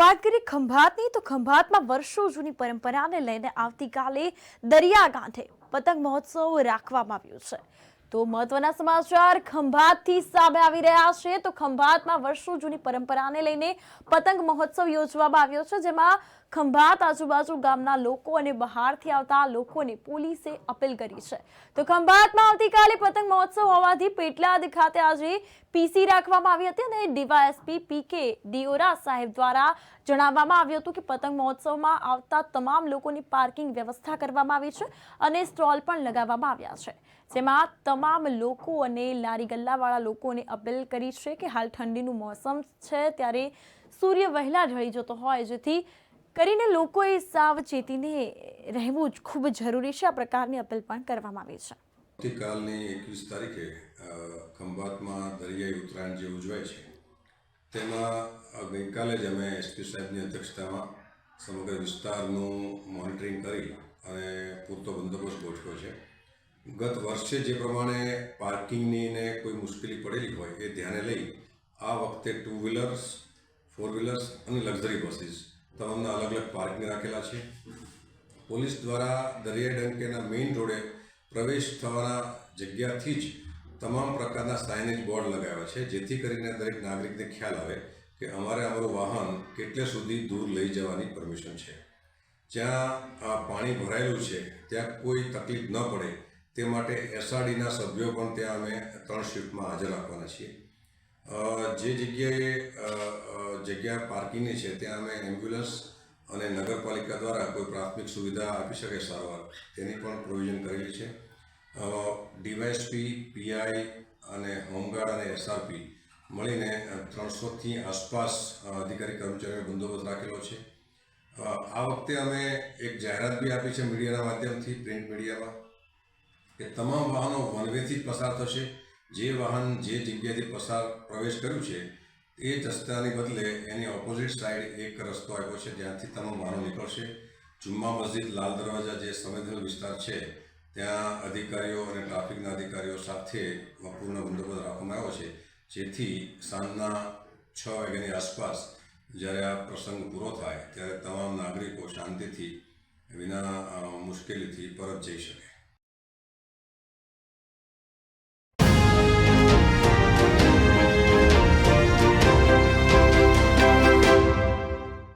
વાત કરીએ ખંભાતની તો ખંભાતમાં વર્ષો જૂની પરંપરાને લઈને આવતીકાલે દરિયાકાંઠે પતંગ મહોત્સવ રાખવામાં આવ્યો છે। તો મહત્વના સમાચાર ખંભાતથી સામે આવી રહ્યા છે। તો ખંભાતમાં વર્ષો જૂની પરંપરાને લઈને પતંગ મહોત્સવ યોજવામાં આવ્યો છે, જેમાં ખંભાત આજુબાજુ ગામના લોકો અને બહારથી આવતા લોકોને પોલીસે અપીલ કરી છે। તો ખંભાતમાં આવતીકાલે પતંગ મહોત્સવ હોવાથી પેટલાદ ખાતે આજે પીસી રાખવામાં આવી હતી અને ડીવાયએસપી પીકે દિયોરા સાહેબ દ્વારા જણાવવામાં આવ્યું હતું કે પતંગ મહોત્સવમાં આવતા તમામ લોકોની પાર્કિંગ વ્યવસ્થા કરવામાં આવી છે અને સ્ટોલ પણ લગાવવામાં આવ્યા છે, જેમાં તમામ લોકો અને લારી ગલ્લાવાળા લોકોને અપીલ કરી છે કે હાલ ઠંડીનું મોસમ છે ત્યારે સૂર્ય વહેલા ઢળી જતો હોય, જેથી કરીને લોકોએ સાવચેતીને રહેવું જ ખૂબ જરૂરી છે। આ પ્રકારની અપીલ પણ કરવામાં આવી છે। આવતીકાલની 21 તારીખે ખંભાતમાં દરિયાઈ ઉત્તરાયણ જે ઉજવાય છે તેમાં ગઈકાલે જ અમે એસપી સાહેબની અધ્યક્ષતામાં સમગ્ર વિસ્તારનું મોનિટરિંગ કરી અને પૂરતો બંદોબસ્ત ગોઠવ્યો છે। ગત વર્ષે જે પ્રમાણે પાર્કિંગની ને કોઈ મુશ્કેલી પડેલી હોય એ ધ્યાને લઈ આ વખતે 2 વ્હીલર્સ 4 વ્હીલર્સ અને લક્ઝરી બસીસ તમામના અલગ અલગ પાર્કિંગ રાખેલા છે। પોલીસ દ્વારા દરિયાઈ ડંકેના મેઇન રોડે પ્રવેશ થવાના જગ્યાથી જ તમામ પ્રકારના સાઇનેજ બોર્ડ લગાવ્યા છે, જેથી કરીને દરેક નાગરિકને ખ્યાલ આવે કે અમારે અમારું વાહન કેટલે સુધી દૂર લઈ જવાની પરમિશન છે। જ્યાં પાણી ભરાયેલું છે ત્યાં કોઈ તકલીફ ન પડે તે માટે એસઆરડીના સભ્યો પણ ત્યાં અમે 3 શિફ્ટમાં હાજર રાખવાના છીએ। જે જગ્યા પાર્કિંગની છે ત્યાં અમે એમ્બ્યુલન્સ અને નગરપાલિકા દ્વારા કોઈ પ્રાથમિક સુવિધા આપી શકે સારવાર તેની પણ પ્રોવિઝન કરેલી છે। ડીવાયએસપી પીઆઈ અને હોમગાર્ડ અને એસઆરપી મળીને 300થી આસપાસ અધિકારી કર્મચારીનો બંદોબસ્ત રાખેલો છે। આ વખતે અમે એક જાહેરાત બી આપી છે મીડિયાના માધ્યમથી, પ્રિન્ટ મીડિયામાં, કે તમામ વાહનો વન વેથી જ પસાર થશે। જે વાહન જે જગ્યાથી પ્રવેશ કર્યું છે એ જ રસ્તાની બદલે એની ઓપોઝિટ સાઈડ એક રસ્તો આપ્યો છે જ્યાંથી તમામ વાહનો નીકળશે। જુમ્મા મસ્જિદ, લાલ દરવાજા જે સંવેદનશીલ વિસ્તાર છે ત્યાં અધિકારીઓ અને ટ્રાફિકના અધિકારીઓ સાથે પૂર્ણ બંદોબસ્ત રાખવામાં આવ્યો છે, જેથી સાંજના 6 વાગ્યાની આસપાસ જ્યારે આ પ્રસંગ પૂરો થાય ત્યારે તમામ નાગરિકો શાંતિથી વિના મુશ્કેલીથી પરત જઈ શકે।